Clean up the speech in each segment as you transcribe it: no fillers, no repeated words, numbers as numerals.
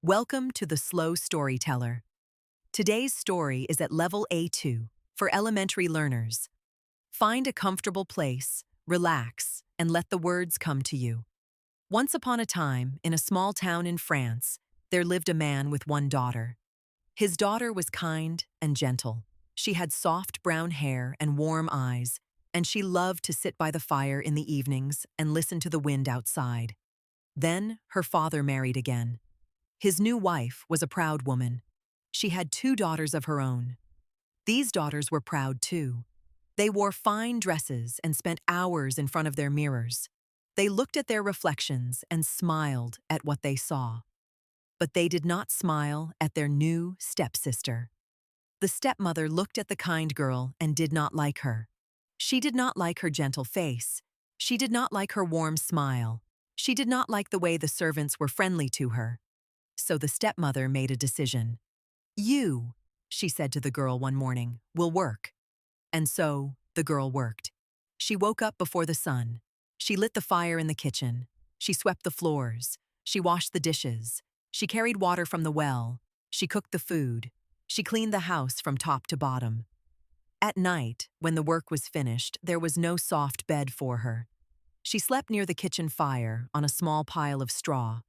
Welcome to the Slow Storyteller. Today's story is at level A2 for elementary learners. Find a comfortable place, relax, and let the words come to you. Once upon a time, in a small town in France, there lived a man with one daughter. His daughter was kind and gentle. She had soft brown hair and warm eyes, and she loved to sit by the fire in the evenings and listen to the wind outside. Then her father married again. His new wife was a proud woman. She had two daughters of her own. These daughters were proud too. They wore fine dresses and spent hours in front of their mirrors. They looked at their reflections and smiled at what they saw. But they did not smile at their new stepsister. The stepmother looked at the kind girl and did not like her. She did not like her gentle face. She did not like her warm smile. She did not like the way the servants were friendly to her. So the stepmother made a decision. "You," she said to the girl one morning, "will work." And so the girl worked. She woke up before the sun. She lit the fire in the kitchen. She swept the floors. She washed the dishes. She carried water from the well. She cooked the food. She cleaned the house from top to bottom. At night, when the work was finished, there was no soft bed for her. She slept near the kitchen fire on a small pile of straw.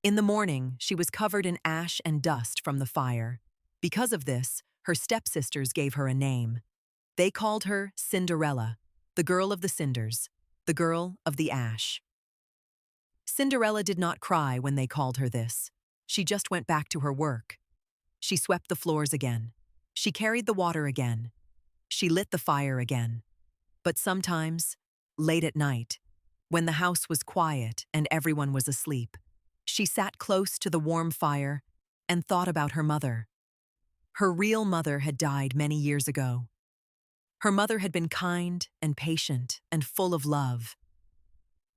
In the morning, she was covered in ash and dust from the fire. Because of this, her stepsisters gave her a name. They called her Cinderella, the girl of the cinders, the girl of the ash. Cinderella did not cry when they called her this. She just went back to her work. She swept the floors again. She carried the water again. She lit the fire again. But sometimes, late at night, when the house was quiet and everyone was asleep, she sat close to the warm fire and thought about her mother. Her real mother had died many years ago. Her mother had been kind and patient and full of love.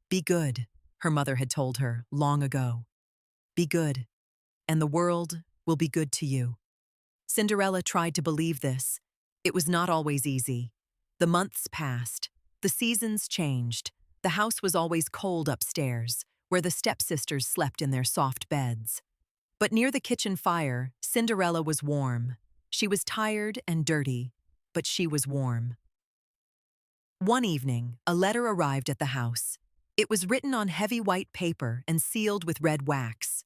"Be good," her mother had told her long ago. "Be good, and the world will be good to you." Cinderella tried to believe this. It was not always easy. The months passed. The seasons changed. The house was always cold upstairs, where the stepsisters slept in their soft beds. But near the kitchen fire, Cinderella was warm. She was tired and dirty, but she was warm. One evening, a letter arrived at the house. It was written on heavy white paper and sealed with red wax.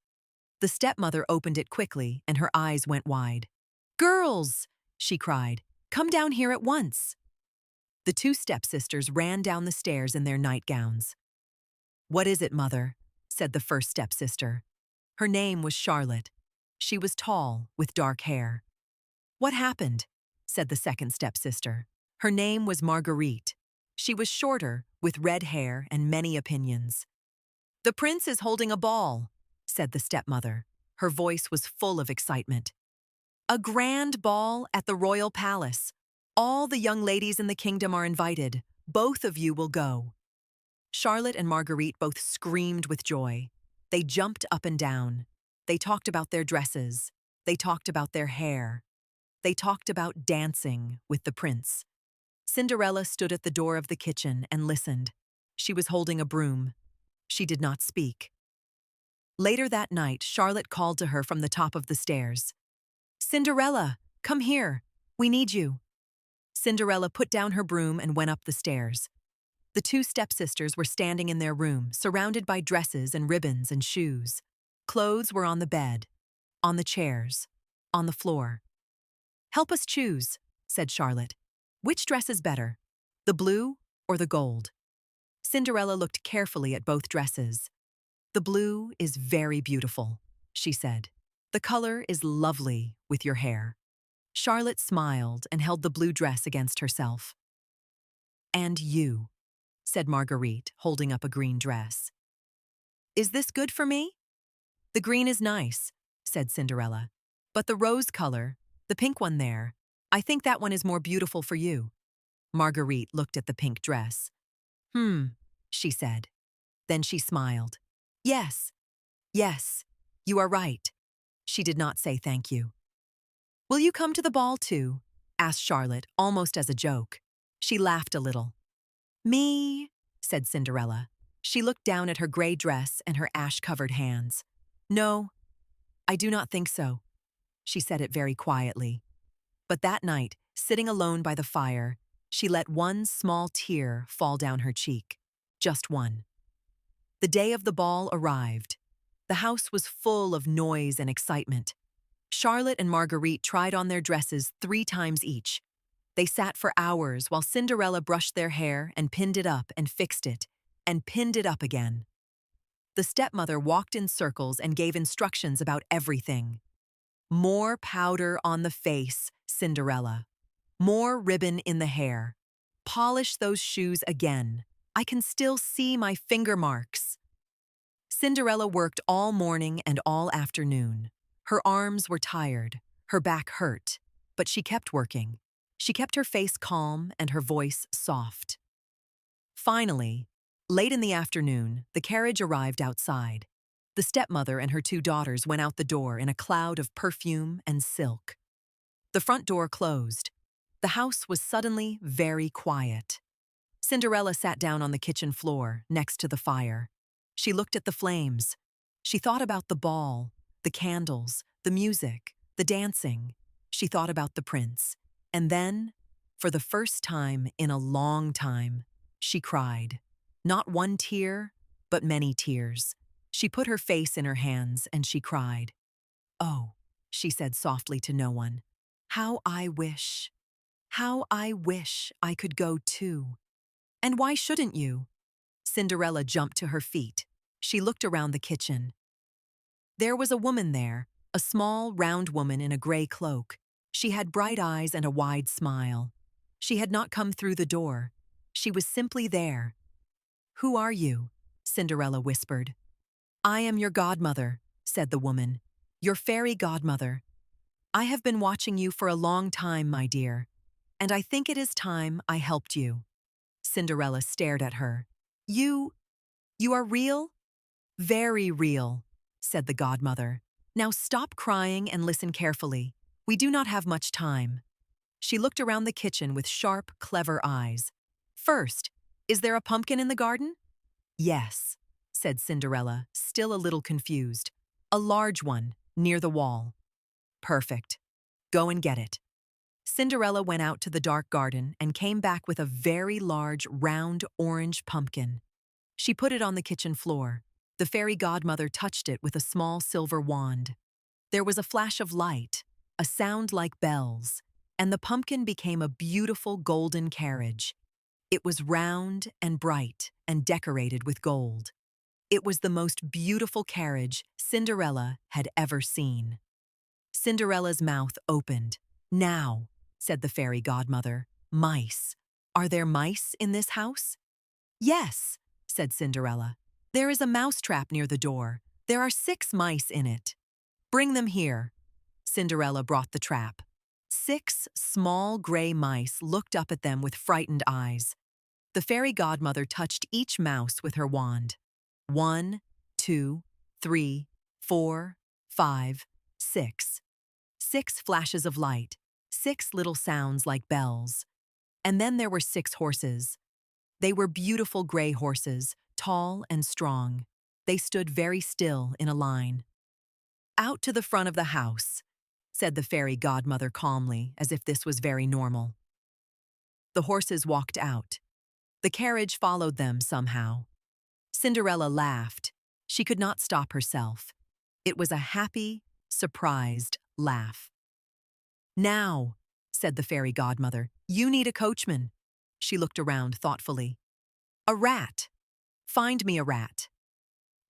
The stepmother opened it quickly, and her eyes went wide. "Girls!" she cried. "Come down here at once." The two stepsisters ran down the stairs in their nightgowns. "What is it, mother?" said the first stepsister. Her name was Charlotte. She was tall, with dark hair. "What happened?" said the second stepsister. Her name was Marguerite. She was shorter, with red hair and many opinions. "The prince is holding a ball," said the stepmother. Her voice was full of excitement. "A grand ball at the royal palace. All the young ladies in the kingdom are invited. Both of you will go." Charlotte and Marguerite both screamed with joy. They jumped up and down. They talked about their dresses. They talked about their hair. They talked about dancing with the prince. Cinderella stood at the door of the kitchen and listened. She was holding a broom. She did not speak. Later that night, Charlotte called to her from the top of the stairs. "Cinderella, come here. We need you." Cinderella put down her broom and went up the stairs. The two stepsisters were standing in their room, surrounded by dresses and ribbons and shoes. Clothes were on the bed, on the chairs, on the floor. "Help us choose," said Charlotte. "Which dress is better, the blue or the gold?" Cinderella looked carefully at both dresses. "The blue is very beautiful," she said. "The color is lovely with your hair." Charlotte smiled and held the blue dress against herself. "And you," said Marguerite, holding up a green dress. "Is this good for me?" "The green is nice," said Cinderella. "But the rose color, the pink one there, I think that one is more beautiful for you." Marguerite looked at the pink dress. She said. Then she smiled. "Yes, yes, you are right." She did not say thank you. "Will you come to the ball too?" asked Charlotte, almost as a joke. She laughed a little. "Me," said Cinderella. She looked down at her gray dress and her ash-covered hands. "No, I do not think so. She said it very quietly. But that night, sitting alone by the fire, she let one small tear fall down her cheek. Just one. The day of the ball arrived. The house was full of noise and excitement. Charlotte and Marguerite tried on their dresses 3 times each. They sat for hours while Cinderella brushed their hair and pinned it up and fixed it, and pinned it up again. The stepmother walked in circles and gave instructions about everything. More powder on the face, Cinderella. More ribbon in the hair. Polish those shoes again. I can still see my finger marks. Cinderella worked all morning and all afternoon. Her arms were tired, her back hurt, but she kept working. She kept her face calm and her voice soft. Finally, late in the afternoon, the carriage arrived outside. The stepmother and her 2 daughters went out the door in a cloud of perfume and silk. The front door closed. The house was suddenly very quiet. Cinderella sat down on the kitchen floor, next to the fire. She looked at the flames. She thought about the ball, the candles, the music, the dancing. She thought about the prince. And then, for the first time in a long time, she cried. Not one tear, but many tears. She put her face in her hands and she cried. Oh, she said softly to no one. How I wish I could go too. And why shouldn't you? Cinderella jumped to her feet. She looked around the kitchen. There was a woman there, a small, round woman in a gray cloak. She had bright eyes and a wide smile. She had not come through the door. She was simply there. Who are you? Cinderella whispered. I am your godmother, said the woman. Your fairy godmother. I have been watching you for a long time, my dear, and I think it is time I helped you. Cinderella stared at her. You are real? Very real, said the godmother. Now stop crying and listen carefully. We do not have much time. She looked around the kitchen with sharp, clever eyes. First, is there a pumpkin in the garden? Yes, said Cinderella, still a little confused. A large one, near the wall. Perfect. Go and get it. Cinderella went out to the dark garden and came back with a very large, round, orange pumpkin. She put it on the kitchen floor. The fairy godmother touched it with a small silver wand. There was a flash of light, a sound like bells, and the pumpkin became a beautiful golden carriage. It was round and bright and decorated with gold. It was the most beautiful carriage Cinderella had ever seen. Cinderella's mouth opened. Now, said the fairy godmother, mice. Are there mice in this house? Yes, said Cinderella. There is a mousetrap near the door. There are 6 mice in it. Bring them here. Cinderella brought the trap. 6 small gray mice looked up at them with frightened eyes. The fairy godmother touched each mouse with her wand. 1, 2, 3, 4, 5, 6. 6 flashes of light, 6 little sounds like bells. And then there were 6 horses. They were beautiful gray horses, tall and strong. They stood very still in a line. Out to the front of the house, said the fairy godmother calmly, as if this was very normal. The horses walked out. The carriage followed them somehow. Cinderella laughed. She could not stop herself. It was a happy, surprised laugh. Now, said the fairy godmother, you need a coachman. She looked around thoughtfully. A rat. Find me a rat.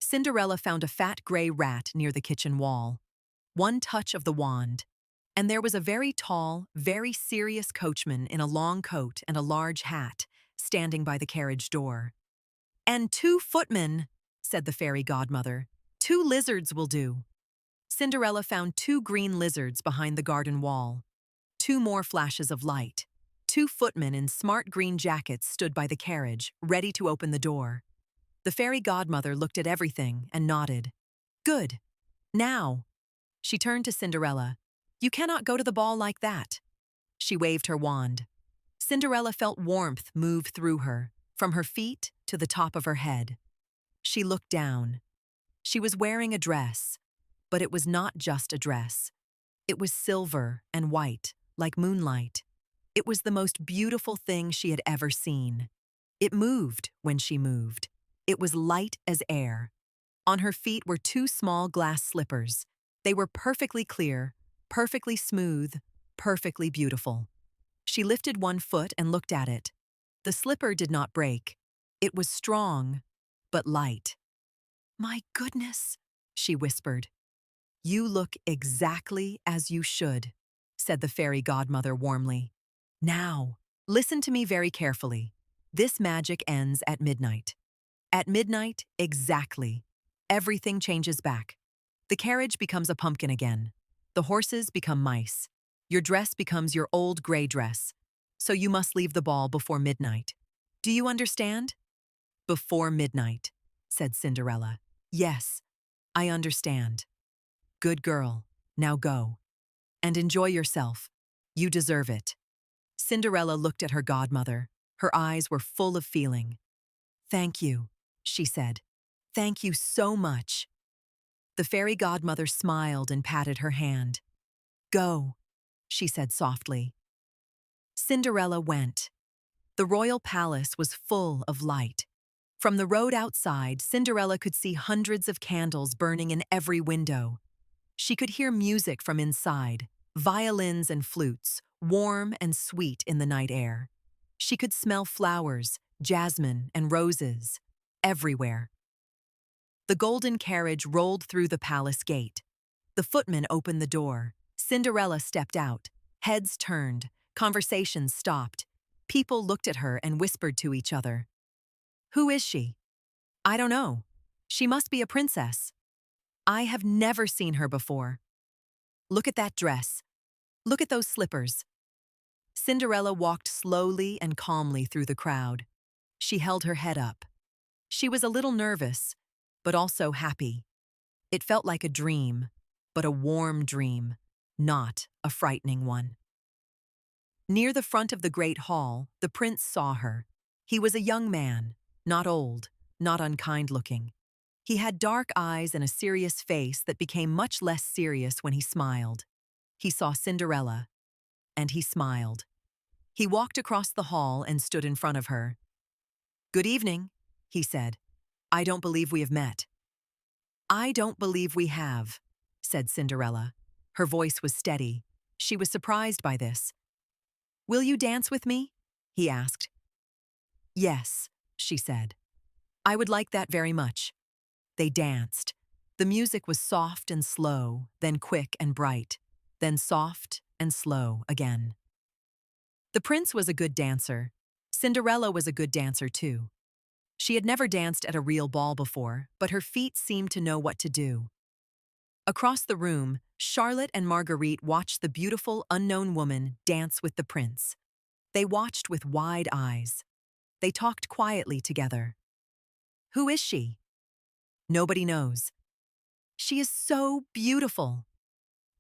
Cinderella found a fat gray rat near the kitchen wall. One touch of the wand, and there was a very tall, very serious coachman in a long coat and a large hat, standing by the carriage door. And 2 footmen, said the fairy godmother. 2 lizards will do. Cinderella found 2 green lizards behind the garden wall. 2 more flashes of light. 2 footmen in smart green jackets stood by the carriage, ready to open the door. The fairy godmother looked at everything and nodded. Good. Now. She turned to Cinderella. You cannot go to the ball like that. She waved her wand. Cinderella felt warmth move through her, from her feet to the top of her head. She looked down. She was wearing a dress. But it was not just a dress. It was silver and white, like moonlight. It was the most beautiful thing she had ever seen. It moved when she moved. It was light as air. On her feet were two small glass slippers. They were perfectly clear, perfectly smooth, perfectly beautiful. She lifted one foot and looked at it. The slipper did not break. It was strong, but light. "My goodness," she whispered. "You look exactly as you should," said the fairy godmother warmly. "Now, listen to me very carefully. This magic ends at midnight. At midnight, exactly, everything changes back. The carriage becomes a pumpkin again. The horses become mice. Your dress becomes your old gray dress. So you must leave the ball before midnight. Do you understand?" "Before midnight," said Cinderella. "Yes, I understand." "Good girl. Now go. And enjoy yourself. You deserve it." Cinderella looked at her godmother. Her eyes were full of feeling. "Thank you," she said. "Thank you so much." The fairy godmother smiled and patted her hand. "Go," she said softly. Cinderella went. The royal palace was full of light. From the road outside, Cinderella could see hundreds of candles burning in every window. She could hear music from inside, violins and flutes, warm and sweet in the night air. She could smell flowers, jasmine and roses, everywhere. The golden carriage rolled through the palace gate. The footman opened the door. Cinderella stepped out. Heads turned. Conversations stopped. People looked at her and whispered to each other. "Who is she?" "I don't know. She must be a princess." "I have never seen her before." "Look at that dress. Look at those slippers." Cinderella walked slowly and calmly through the crowd. She held her head up. She was a little nervous, but also happy. It felt like a dream, but a warm dream, not a frightening one. Near the front of the great hall, the prince saw her. He was a young man, not old, not unkind-looking. He had dark eyes and a serious face that became much less serious when he smiled. He saw Cinderella, and he smiled. He walked across the hall and stood in front of her. "Good evening," he said. "I don't believe we have met." "I don't believe we have," said Cinderella. Her voice was steady. She was surprised by this. "Will you dance with me?" he asked. "Yes," she said. "I would like that very much." They danced. The music was soft and slow, then quick and bright, then soft and slow again. The prince was a good dancer. Cinderella was a good dancer too. She had never danced at a real ball before, but her feet seemed to know what to do. Across the room, Charlotte and Marguerite watched the beautiful, unknown woman dance with the prince. They watched with wide eyes. They talked quietly together. "Who is she?" "Nobody knows." "She is so beautiful."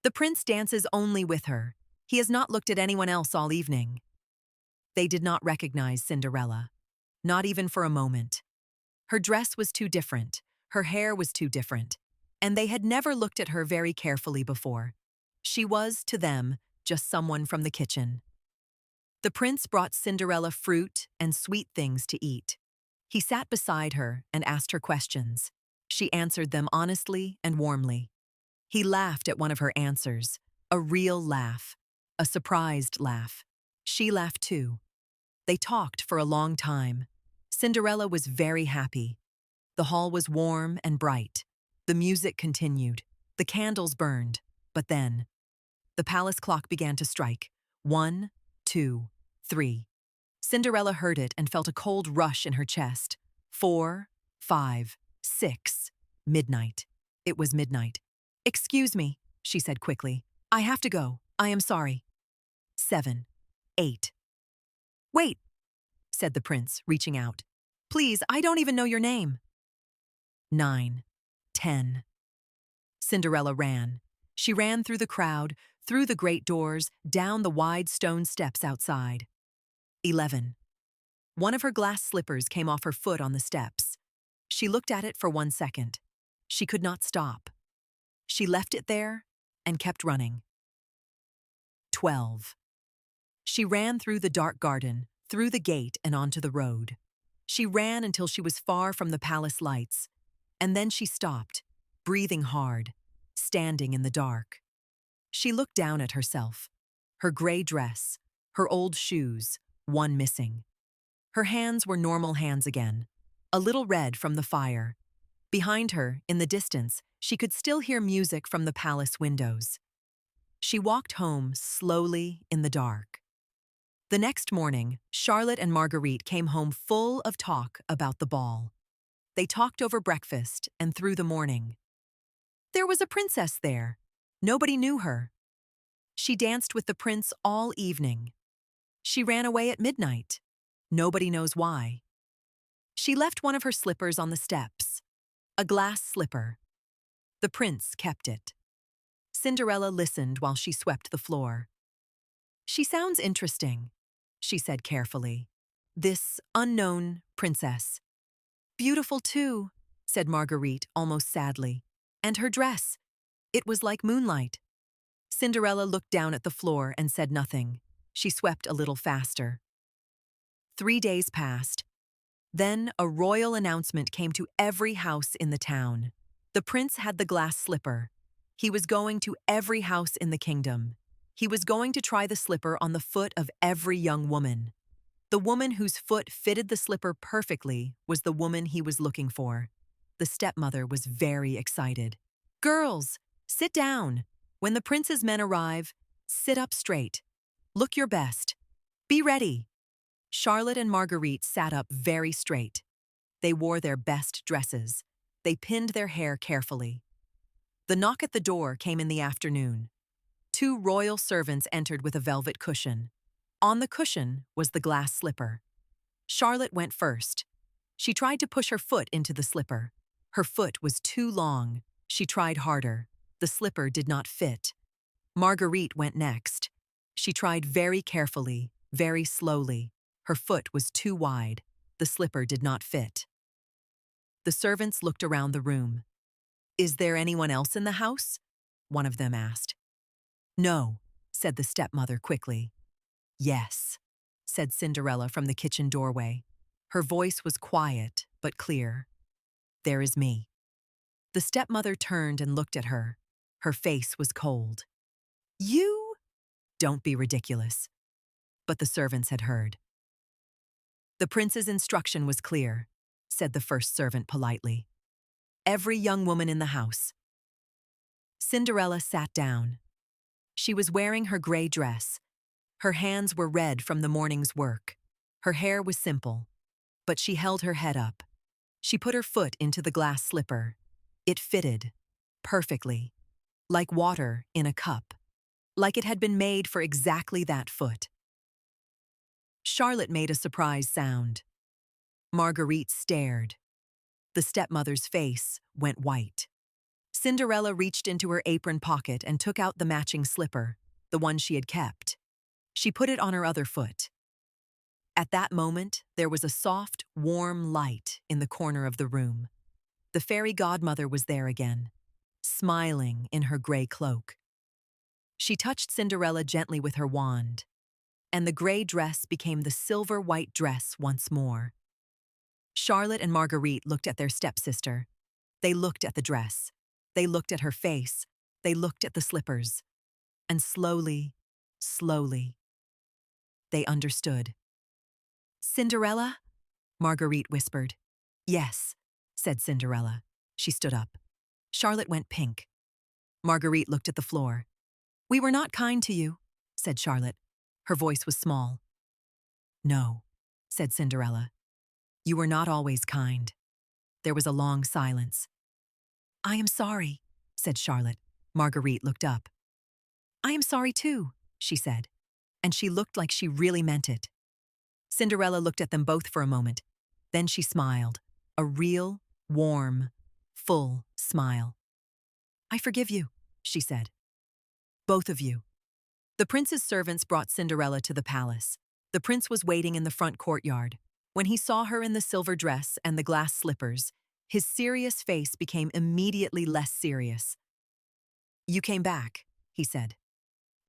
"The prince dances only with her. He has not looked at anyone else all evening." They did not recognize Cinderella, not even for a moment. Her dress was too different, her hair was too different, and they had never looked at her very carefully before. She was, to them, just someone from the kitchen. The prince brought Cinderella fruit and sweet things to eat. He sat beside her and asked her questions. She answered them honestly and warmly. He laughed at one of her answers, a real laugh, a surprised laugh. She laughed too. They talked for a long time. Cinderella was very happy. The hall was warm and bright. The music continued. The candles burned. But then, the palace clock began to strike. 1, 2, 3. Cinderella heard it and felt a cold rush in her chest. 4, 5, 6. Midnight. It was midnight. "Excuse me," she said quickly. "I have to go. I am sorry." 7, 8. "Wait," said the prince, reaching out. "Please, I don't even know your name." 9, 10. Cinderella ran. She ran through the crowd, through the great doors, down the wide stone steps outside. 11. One of her glass slippers came off her foot on the steps. She looked at it for 1 second. She could not stop. She left it there and kept running. 12. She ran through the dark garden, through the gate and onto the road. She ran until she was far from the palace lights, and then she stopped, breathing hard, standing in the dark. She looked down at herself, her gray dress, her old shoes, one missing. Her hands were normal hands again, a little red from the fire. Behind her, in the distance, she could still hear music from the palace windows. She walked home slowly in the dark. The next morning, Charlotte and Marguerite came home full of talk about the ball. They talked over breakfast and through the morning. There was a princess there. Nobody knew her. She danced with the prince all evening. She ran away at midnight. Nobody knows why. She left one of her slippers on the steps, a glass slipper. The prince kept it. Cinderella listened while she swept the floor. She sounds interesting, she said carefully. This unknown princess. Beautiful too, said Marguerite almost sadly. And her dress. It was like moonlight. Cinderella looked down at the floor and said nothing. She swept a little faster. 3 days passed. Then a royal announcement came to every house in the town. The prince had the glass slipper. He was going to every house in the kingdom. He was going to try the slipper on the foot of every young woman. The woman whose foot fitted the slipper perfectly was the woman he was looking for. The stepmother was very excited. Girls, sit down. When the prince's men arrive, sit up straight. Look your best. Be ready. Charlotte and Marguerite sat up very straight. They wore their best dresses. They pinned their hair carefully. The knock at the door came in the afternoon. 2 royal servants entered with a velvet cushion. On the cushion was the glass slipper. Charlotte went first. She tried to push her foot into the slipper. Her foot was too long. She tried harder. The slipper did not fit. Marguerite went next. She tried very carefully, very slowly. Her foot was too wide. The slipper did not fit. The servants looked around the room. Is there anyone else in the house? One of them asked. No, said the stepmother quickly. Yes, said Cinderella from the kitchen doorway. Her voice was quiet but clear. There is me. The stepmother turned and looked at her. Her face was cold. You? Don't be ridiculous. But the servants had heard. The prince's instruction was clear, said the first servant politely. Every young woman in the house. Cinderella sat down. She was wearing her gray dress. Her hands were red from the morning's work. Her hair was simple, but she held her head up. She put her foot into the glass slipper. It fitted, perfectly, like water in a cup, like it had been made for exactly that foot. Charlotte made a surprised sound. Marguerite stared. The stepmother's face went white. Cinderella reached into her apron pocket and took out the matching slipper, the one she had kept. She put it on her other foot. At that moment, there was a soft, warm light in the corner of the room. The fairy godmother was there again, smiling in her gray cloak. She touched Cinderella gently with her wand, and the gray dress became the silver-white dress once more. Charlotte and Marguerite looked at their stepsister. They looked at the dress. They looked at her face. They looked at the slippers. And slowly, slowly, they understood. Cinderella? Marguerite whispered. Yes, said Cinderella. She stood up. Charlotte went pink. Marguerite looked at the floor. We were not kind to you, said Charlotte. Her voice was small. No, said Cinderella. You were not always kind. There was a long silence. I am sorry, said Charlotte. Marguerite looked up. I am sorry too, she said, and she looked like she really meant it. Cinderella looked at them both for a moment. Then she smiled, a real, warm, full smile. I forgive you, she said. Both of you. The prince's servants brought Cinderella to the palace. The prince was waiting in the front courtyard. When he saw her in the silver dress and the glass slippers, his serious face became immediately less serious. You came back, he said.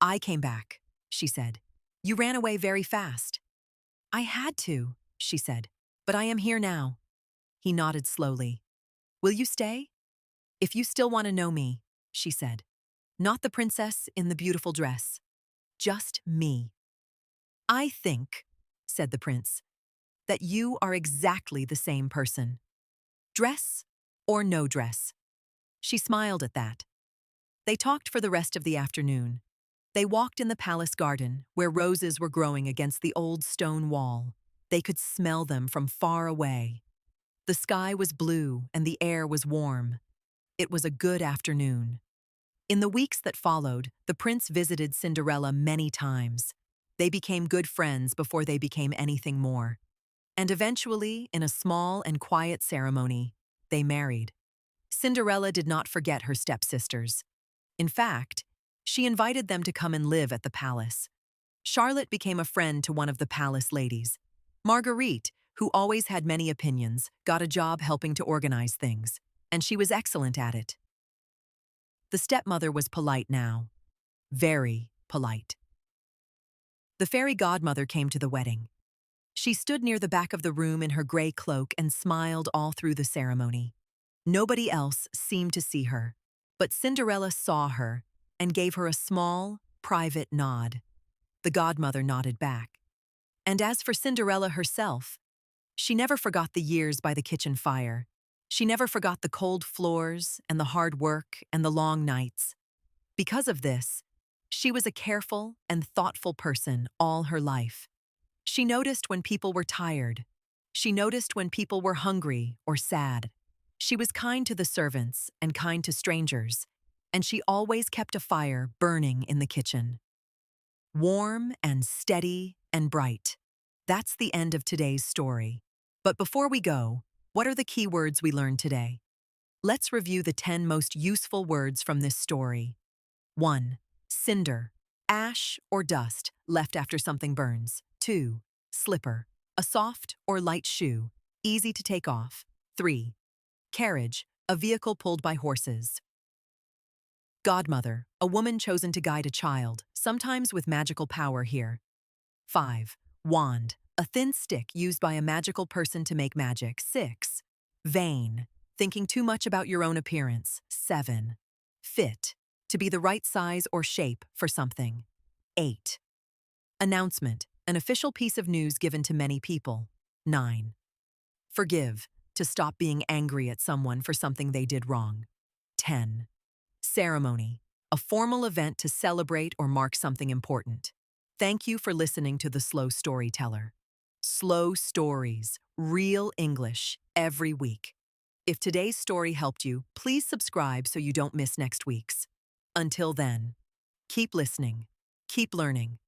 I came back, she said. You ran away very fast. I had to, she said, but I am here now. He nodded slowly. Will you stay? If you still want to know me, she said. Not the princess in the beautiful dress. Just me. I think, said the prince, that you are exactly the same person. Dress or no dress. She smiled at that. They talked for the rest of the afternoon. They walked in the palace garden, where roses were growing against the old stone wall. They could smell them from far away. The sky was blue and the air was warm. It was a good afternoon. In the weeks that followed, the prince visited Cinderella many times. They became good friends before they became anything more. And eventually, in a small and quiet ceremony, they married. Cinderella did not forget her stepsisters. In fact, she invited them to come and live at the palace. Charlotte became a friend to one of the palace ladies. Marguerite, who always had many opinions, got a job helping to organize things, and she was excellent at it. The stepmother was polite now. Very polite. The fairy godmother came to the wedding. She stood near the back of the room in her gray cloak and smiled all through the ceremony. Nobody else seemed to see her, but Cinderella saw her and gave her a small, private nod. The godmother nodded back. And as for Cinderella herself, she never forgot the years by the kitchen fire. She never forgot the cold floors and the hard work and the long nights. Because of this, she was a careful and thoughtful person all her life. She noticed when people were tired. She noticed when people were hungry or sad. She was kind to the servants and kind to strangers, and she always kept a fire burning in the kitchen. Warm and steady and bright. That's the end of today's story. But before we go, what are the key words we learned today? Let's review the 10 most useful words from this story. 1. Cinder, ash or dust left after something burns. 2. Slipper, a soft or light shoe, easy to take off. 3. Carriage, a vehicle pulled by horses. Godmother, a woman chosen to guide a child, sometimes with magical power here. 5. Wand, a thin stick used by a magical person to make magic. 6. Vain, thinking too much about your own appearance. 7. Fit, to be the right size or shape for something. 8. Announcement, an official piece of news given to many people. 9. Forgive, to stop being angry at someone for something they did wrong. 10. Ceremony, a formal event to celebrate or mark something important. Thank you for listening to The Slow Storyteller. Slow stories, real English, every week. If today's story helped you, please subscribe so you don't miss next week's. Until then, keep listening, keep learning,